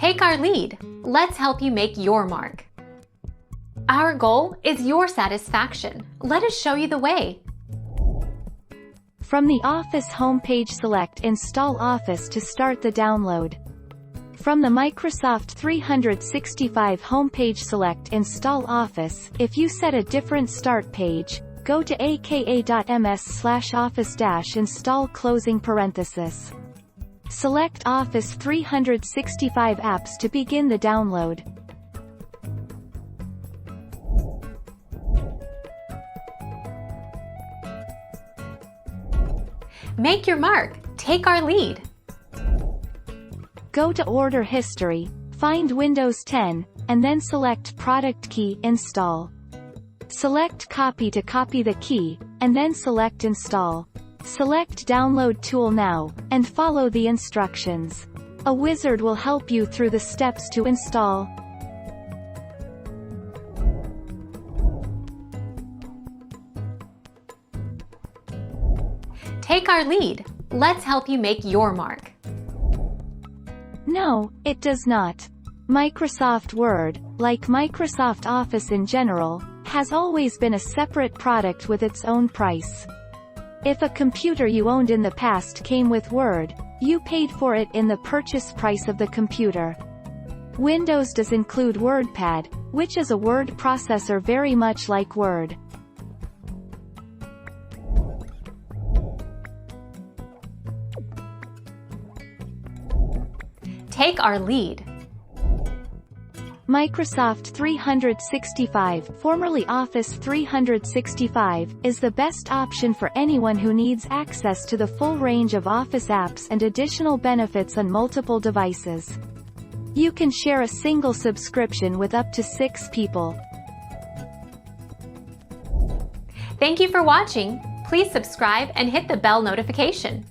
Take our lead. Let's help you make your mark. Our goal is your satisfaction. Let us show you the way. From the Office homepage, select Install Office to start the download. From the Microsoft 365 homepage, select Install Office. If you set a different start page, go to aka.ms/office-install closing parenthesis. Select Office 365 apps to begin the download. Make your mark. Take our lead. Go to Order History, find Windows 10, and then select Product Key Install. Select Copy to copy the key, and then select Install. Select Download Tool now, and follow the instructions. A wizard will help you through the steps to install. Take our lead. Let's help you make your mark. No, it does not. Microsoft Word, like Microsoft Office in general, has always been a separate product with its own price. If a computer you owned in the past came with Word, you paid for it in the purchase price of the computer. Windows does include WordPad, which is a word processor very much like Word. Take our lead. Microsoft 365, formerly Office 365, is the best option for anyone who needs access to the full range of Office apps and additional benefits on multiple devices. You can share a single subscription with up to 6 people. Thank you for watching. Please subscribe and hit the bell notification.